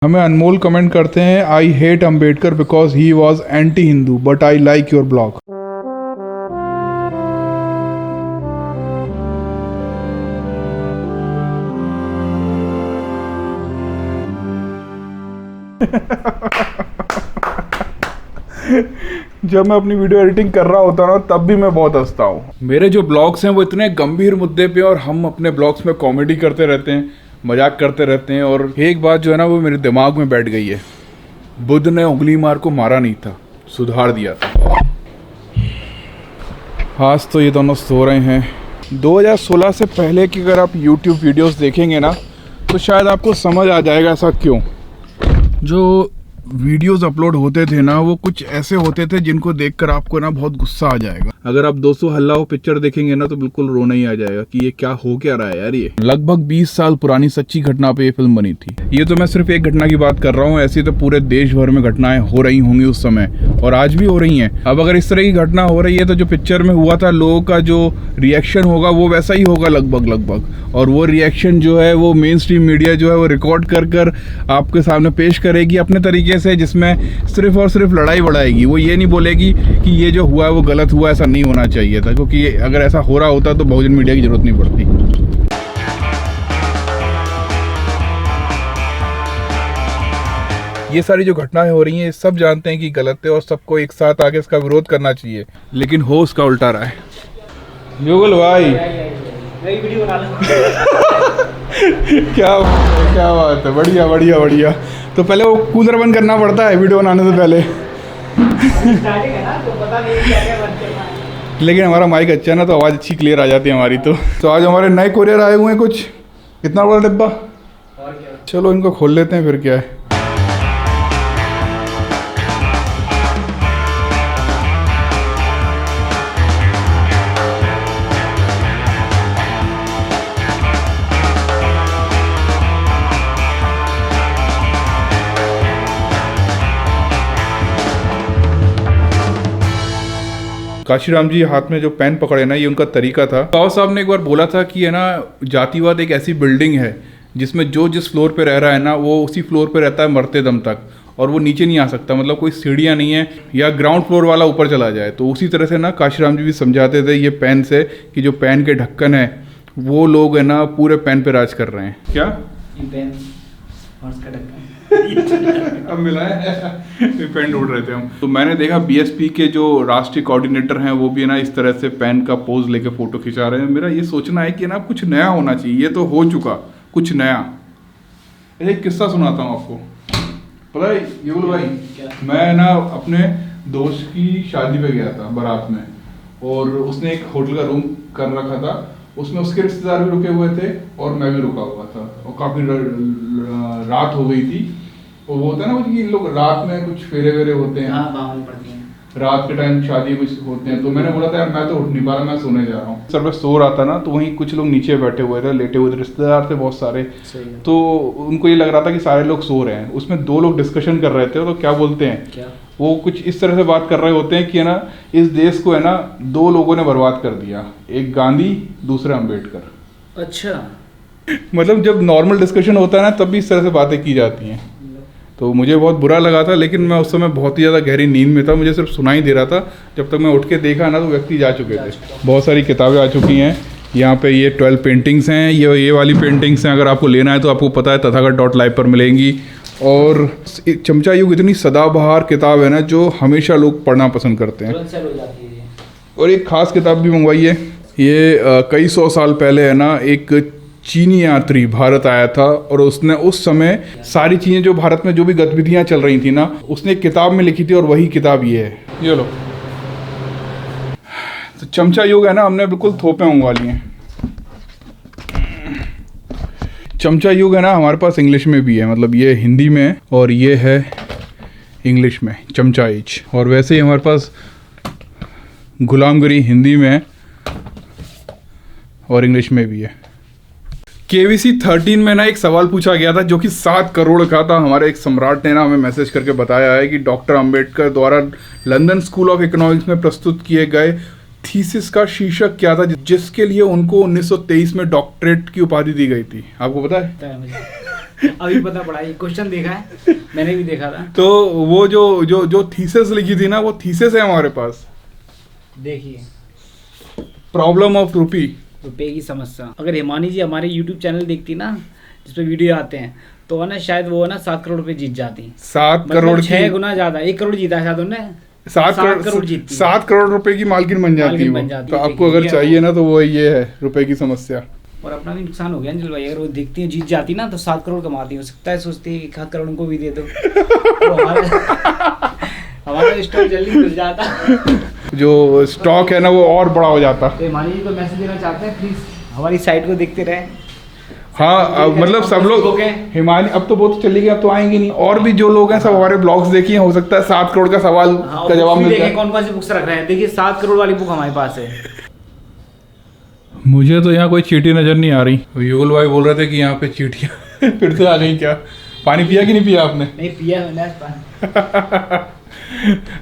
हमें अनमोल कमेंट करते हैं, I hate Ambedkar because he was anti Hindu but I like your blog. जब मैं अपनी वीडियो एडिटिंग कर रहा होता ना तब भी मैं बहुत हंसता हूँ। मेरे जो ब्लॉग्स हैं वो इतने गंभीर मुद्दे पे और हम अपने ब्लॉग्स में कॉमेडी करते रहते हैं, मजाक करते रहते हैं। और एक बात जो है ना वो मेरे दिमाग में बैठ गई है, बुद्ध ने उंगली मार को मारा नहीं था, सुधार दिया था। आज तो ये दोनों सो रहे हैं। 2016 से पहले की अगर आप YouTube वीडियोस देखेंगे ना तो शायद आपको समझ आ जाएगा ऐसा क्यों। जो वीडियोस अपलोड होते थे ना वो कुछ ऐसे होते थे जिनको देखकर आपको ना बहुत गुस्सा आ जाएगा। अगर आप 200 हल्लाओ पिक्चर देखेंगे ना तो बिल्कुल रोना ही आ जाएगा कि ये क्या हो क्या रहा है यार। ये लगभग 20 साल पुरानी सच्ची घटना पे ये फिल्म बनी थी। ये तो मैं सिर्फ एक घटना की बात कर रहा हूँ, ऐसी तो पूरे देश भर में घटनाएं हो रही होंगी उस समय और आज भी हो रही हैं। अब अगर इस तरह की घटना हो रही है तो जो पिक्चर में हुआ था लोगों का जो रिएक्शन होगा वो वैसा ही होगा लगभग। और वो रिएक्शन जो है वो मेन स्ट्रीम मीडिया जो है वो रिकॉर्ड कर आपके सामने पेश करेगी अपने तरीके से, जिसमें सिर्फ और सिर्फ लड़ाई बढ़ाएगी। वो ये नहीं बोलेगी कि ये जो हुआ है वो गलत हुआ, ऐसा नहीं होना चाहिए था, क्योंकि अगर ऐसा हो रहा होता तो बहुजन मीडिया की जरूरत नहीं पड़ती। ये सारी जो घटनाएं हो रही हैं सब जानते हैं कि गलत है और सबको एक साथ आके इसका विरोध करना चाहिए, लेकिन हो उसका उल्टा रहा है। युगल भाई क्या बात है, बढ़िया। तो पहले वो कूलर बंद करना पड़ता है वीडियो बनाने से पहले। लेकिन हमारा माइक अच्छा है ना तो आवाज़ अच्छी क्लियर आ जाती है हमारी। तो आज हमारे नए कोरियर आए हुए हैं कुछ, कितना बड़ा डिब्बा। चलो इनको खोल लेते हैं फिर क्या है। काशीराम जी हाथ में जो पेन पकड़े ना ये उनका तरीका था। बाबा साहब ने एक बार बोला था कि है ना जातिवाद एक ऐसी बिल्डिंग है जिसमें जो जिस फ्लोर पे रह रहा है ना वो उसी फ्लोर पे रहता है मरते दम तक, और वो नीचे नहीं आ सकता। मतलब कोई सीढ़ियाँ नहीं है या ग्राउंड फ्लोर वाला ऊपर चला जाए। तो उसी तरह से ना काशीराम जी भी समझाते थे ये पेन से कि जो पेन के ढक्कन है वो लोग है ना पूरे पेन पे राज कर रहे हैं। क्या पेन और उसका ढक्कन अब मिला है पेन ढूंढ रहे थे हम। तो मैंने देखा बीएसपी के जो राष्ट्रीय कोऑर्डिनेटर हैं वो भी ना इस तरह से पेन का पोज लेके फोटो खिंचा रहे हैं। मेरा ये सोचना है कि ना कुछ नया होना चाहिए। ये तो हो चुका कुछ नया। एक किस्सा सुनाता हूँ आपको। पता है युगल भाई, मैं ना अपने दोस्त की शादी पे गया था बारात में, और उसने एक होटल का रूम कर रखा था। उसमें उसके रिश्तेदार भी रुके हुए थे और मैं भी रुका हुआ था, और काफी रात हो गई थी। और वो होता है ना कि लोग रात में कुछ फेरे वेरे होते हैं, रात के टाइम शादी कुछ होते हैं। तो मैंने बोला था यार मैं तो उठ नहीं पा रहा, मैं सोने जा रहा हूँ। सर मैं सो रहा था ना तो वहीं कुछ लोग नीचे बैठे हुए थे, लेटे हुए थे, रिश्तेदार थे बहुत सारे। तो उनको ये लग रहा था कि सारे लोग सो रहे हैं। उसमें 2 लोग डिस्कशन कर रहे थे। तो क्या बोलते हैं वो कुछ इस तरह से बात कर रहे होते हैं कि है ना इस देश को है ना 2 लोगों ने बर्बाद कर दिया, एक गांधी दूसरा अम्बेडकर। अच्छा मतलब जब नॉर्मल डिस्कशन होता है ना तब भी इस तरह से बातें की जाती हैं। तो मुझे बहुत बुरा लगा था, लेकिन मैं उस समय बहुत ही ज़्यादा गहरी नींद में था, मुझे सिर्फ सुनाई दे रहा था। जब तक मैं उठ के देखा ना तो व्यक्ति जा चुके थे। बहुत सारी किताबें आ चुकी हैं यहाँ पे। ये 12 पेंटिंग्स हैं, ये वाली पेंटिंग्स हैं। अगर आपको लेना है तो आपको पता है तथागत.live पर मिलेंगी। और चमचा युग इतनी सदाबहार किताब है ना जो हमेशा लोग पढ़ना पसंद करते हैं। और एक खास किताब भी मंगवाई है। ये कई 100 साल पहले है ना एक चीनी यात्री भारत आया था, और उसने उस समय सारी चीज़ें जो भारत में जो भी गतिविधियाँ चल रही थी ना उसने एक किताब में लिखी थी, और वही किताब ये है। ये लो। तो चमचा युग है ना हमने बिल्कुल थोपे मंगवा लिए हैं। चमचा युग है ना हमारे पास इंग्लिश में भी है, मतलब ये हिंदी में है और ये है इंग्लिश में चमचा एज। और वैसे ही हमारे पास गुलामगिरी हिंदी में है और इंग्लिश में भी है। KBC 13 में ना एक सवाल पूछा गया था जो कि 7 करोड़ का था। हमारे एक सम्राट ने ना हमें मैसेज करके बताया है कि डॉक्टर अंबेडकर द्वारा लंदन स्कूल ऑफ इकोनॉमिक्स में प्रस्तुत किए गए थीसिस का शीर्षक क्या था जिसके लिए उनको 1923 में डॉक्टरेट की उपाधि दी गई थी। आपको पता है? अभी पता पड़ा, ये क्वेश्चन देखा है, मैंने भी देखा था। तो वो जो जो जो थीसिस लिखी थी ना, वो थीसिस है हमारे पास। देखिए, प्रॉब्लम ऑफ रूपी। रुपए की समस्या। अगर हिमानी जी हमारे यूट्यूब चैनल देखती ना, जिस पे वीडियो आते हैं, तो है ना शायद वो है ना 7 करोड़ रुपए जीत जाती। 7 करोड़ मतलब 6 की, गुना ज्यादा, 1 करोड़ जीता है शायद उन्होंने। 7 करोड़ जीतती है। 7 करोड़ रुपए की मालकिन बन जाती है मालकिन वो। बन जाती तो है, आपको देखिए, अगर ये चाहिए ना, तो वो ये है रुपए की समस्या। और अपना भी नुकसान हो गया अंजल भाई, अगर वो देखती है जीत जाती ना, तो 7 करोड़ कमाती, हो सकता है सोचती है कि 1 करोड़ उनको भी दे दो, तो हमारा स्टॉक जल्दी खुल जाता। जो स्टॉक है ना, वो और बड़ा हो जाता। तो हिमानी जी को मैसेज देना चाहते हैं, प्लीज हमारी साइट को देखते रहे। हाँ, मतलब सब लोग हिमानी, अब तो बहुत चली गई, अब तो आएंगे नहीं। और भी जो लोग हैं सब हमारे ब्लॉग्स देखिए, हो सकता है 7 करोड़ का सवाल का जवाब मिल जाए। कौन कौन सी बुक्स रख रहे हैं, देखिए 7 करोड़ वाली बुक हमारे पास है। मुझे तो यहाँ कोई चींटी नजर नहीं आ रही। युगल भाई बोल रहे थे कि यहाँ पे चींटियाँ फिर से आ गई क्या? पानी पिया कि नहीं पिया आपने? नहीं पिया मैंने आज पानी।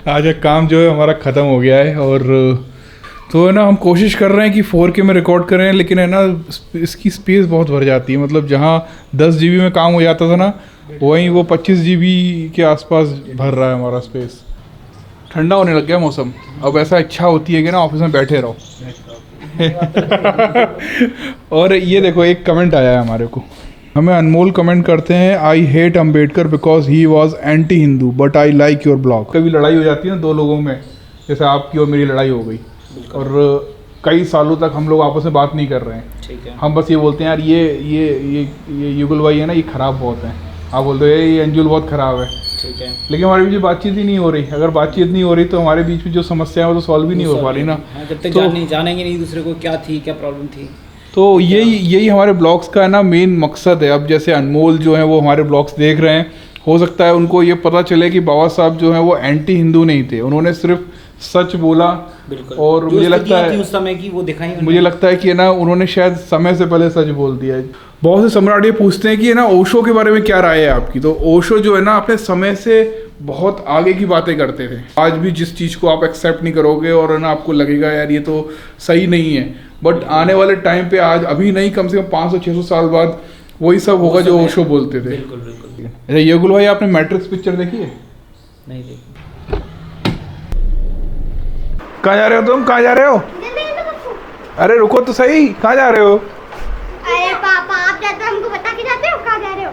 आज एक काम जो है हमारा ख़त्म हो गया है, और तो है ना हम कोशिश कर रहे हैं कि 4K में रिकॉर्ड करें, लेकिन है ना इसकी स्पेस बहुत भर जाती है। मतलब जहाँ 10 GB में काम हो जाता था ना, वहीं वो 25 GB के आसपास भर रहा है हमारा स्पेस। ठंडा होने लग गया मौसम, अब ऐसा इच्छा होती है कि ना ऑफिस में बैठे रहो। और ये देखो, एक कमेंट आया है हमारे को, हमें अनमोल कमेंट करते हैं, I hate Ambedkar because he was anti Hindu but I like your blog. कभी लड़ाई हो जाती है ना 2 लोगों में, जैसे आपकी और मेरी लड़ाई हो गई, और कई सालों तक हम लोग आपस में बात नहीं कर रहे हैं। ठीक है। हम बस ये बोलते हैं यार ये युगल भाई है ना, ये ख़राब बहुत है। आप बोलते हो ये अंजुल बहुत ख़राब है। ठीक है। लेकिन हमारे बीच बातचीत ही नहीं हो रही। अगर बातचीत नहीं हो रही तो हमारे बीच में जो समस्या है वो तो सॉल्व ही नहीं हो पा रही ना। जब तक तो जानेंगे नहीं दूसरे को क्या थी, क्या प्रॉब्लम थी। तो यही हमारे ब्लॉग्स का ना मेन मकसद है। अब जैसे अनमोल जो है वो हमारे ब्लॉग्स देख रहे हैं, हो सकता है उनको ये पता चले कि बाबा साहब जो है वो एंटी हिंदू नहीं थे, उन्होंने सिर्फ सच बोला। बिल्कुल। और मुझे लगता है उस समय की वो दिखाई, मुझे लगता है कि ना उन्होंने शायद समय से पहले सच बोल दिया है। बहुत से सम्राट ये पूछते हैं कि ना ओशो के बारे में क्या राय है आपकी। तो ओशो जो है ना अपने समय से बहुत आगे की बातें करते थे। आज भी जिस चीज़ को आप एक्सेप्ट नहीं करोगे और ना आपको लगेगा यार ये तो सही नहीं है, बट आने वाले टाइम पे आज अभी नहीं, कम से कम 500-600 साल बाद वही सब होगा जो ओशो बोलते थे। बिल्कुल बिल्कुल। अच्छा युगल भाई, आपने मैट्रिक्स पिक्चर देखी है? नहीं देखी। कहाँ जा रहे हो तुम? कहाँ जा रहे हो? अरे रुको तो सही, कहाँ जा रहे हो? अरे पापा, आप जाते हो हमको बता के जाते हो कहाँ जा रहे हो?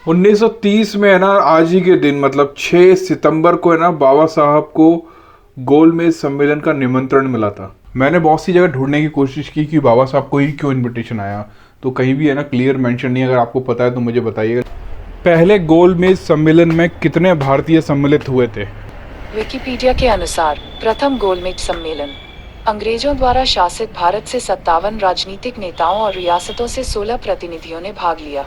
1930 में है ना, आज ही के दिन मतलब 6 सितंबर को है ना, बाबा साहब को गोलमेज सम्मेलन का निमंत्रण मिला था। मैंने बहुत सी जगह ढूंढने की कोशिश की कि बाबा साहब को ही क्यों इनविटेशन आया, तो कहीं भी है ना क्लियर मेंशन नहीं। अगर आपको पता है तो मुझे बताइएगा। पहले गोलमेज सम्मेलन में कितने भारतीय सम्मिलित हुए थे? विकिपीडिया के अनुसार प्रथम गोलमेज सम्मेलन अंग्रेजों द्वारा शासित भारत से 57 राजनीतिक नेताओं और रियासतों से 16 प्रतिनिधियों ने भाग लिया।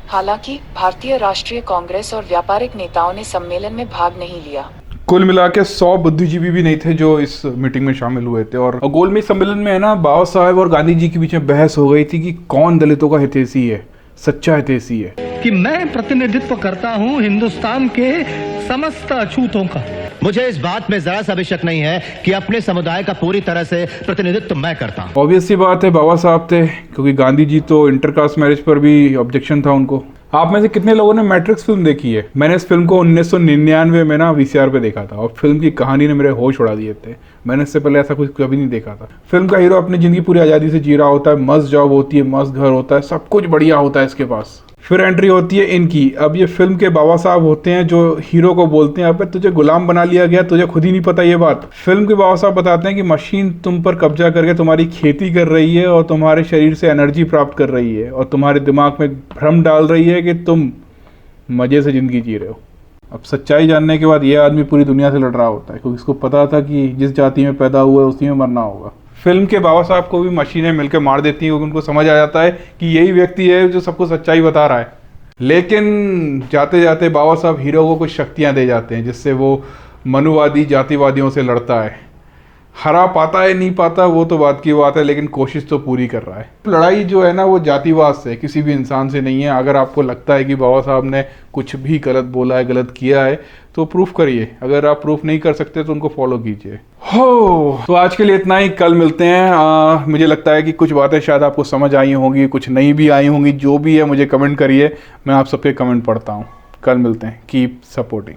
हालांकि भारतीय राष्ट्रीय कांग्रेस और व्यापारिक नेताओं ने सम्मेलन में भाग नहीं लिया। कुल मिला के 100 बुद्धिजीवी भी नहीं थे जो इस मीटिंग में शामिल हुए थे। और गोलमेज सम्मेलन में है ना, बाबा साहब और गांधी जी के बीच में बहस हो गई थी कि कौन दलितों का हितैषी है, सच्चा हितैषी है। कि मैं प्रतिनिधित्व करता हूं हिंदुस्तान के समस्त अछूतों का। मुझे इस बात में जरा सा भी शक नहीं है कि अपने समुदाय का पूरी तरह से प्रतिनिधित्व मैं करता हूं। ऑब्वियस सी बात है, बाबा साहब थे, क्योंकि गांधी जी तो इंटरकास्ट मैरिज पर भी ऑब्जेक्शन था उनको। आप में से कितने लोगों ने मैट्रिक्स फिल्म देखी है? मैंने इस फिल्म को 1999 में ना VCR पे देखा था, और फिल्म की कहानी ने मेरे होश उड़ा दिए थे। मैंने इससे पहले ऐसा कुछ कभी नहीं देखा था। फिल्म का हीरो अपनी जिंदगी पूरी आज़ादी से जी रहा होता है, मस्त जॉब होती है, मस्त घर होता है, सब कुछ बढ़िया होता है इसके पास। फिर एंट्री होती है इनकी। अब ये फिल्म के बाबा साहब होते हैं जो हीरो को बोलते हैं, अबे तुझे गुलाम बना लिया गया, तुझे खुद ही नहीं पता ये बात। फिल्म के बाबा साहब बताते हैं कि मशीन तुम पर कब्जा करके तुम्हारी खेती कर रही है और तुम्हारे शरीर से एनर्जी प्राप्त कर रही है और तुम्हारे दिमाग में भ्रम डाल रही है कि तुम मज़े से ज़िंदगी जी रहे हो। अब सच्चाई जानने के बाद ये आदमी पूरी दुनिया से लड़ रहा होता है, क्योंकि इसको पता था कि जिस जाति में पैदा हुआ है उसी में मरना होगा। फिल्म के बाबा साहब को भी मशीनें मिलकर मार देती हैं, क्योंकि उनको समझ आ जाता है कि यही व्यक्ति है जो सबको सच्चाई बता रहा है। लेकिन जाते जाते बाबा साहब हीरो को कुछ शक्तियाँ दे जाते हैं, जिससे वो मनुवादी जातिवादियों से लड़ता है। हरा पाता है नहीं पाता वो तो बात की बात है, लेकिन कोशिश तो पूरी कर रहा है। लड़ाई जो है ना वो जातिवाद से, किसी भी इंसान से नहीं है। अगर आपको लगता है कि बाबा साहब ने कुछ भी गलत बोला है, गलत किया है, तो प्रूफ करिए। अगर आप प्रूफ नहीं कर सकते तो उनको फॉलो कीजिए। हो तो आज के लिए इतना ही, कल मिलते हैं। मुझे लगता है कि कुछ बातें शायद आपको समझ आई होंगी, कुछ नहीं भी आई होंगी। जो भी है मुझे कमेंट करिए, मैं आप सबके कमेंट पढ़ता हूँ। कल मिलते हैं। Keep supporting.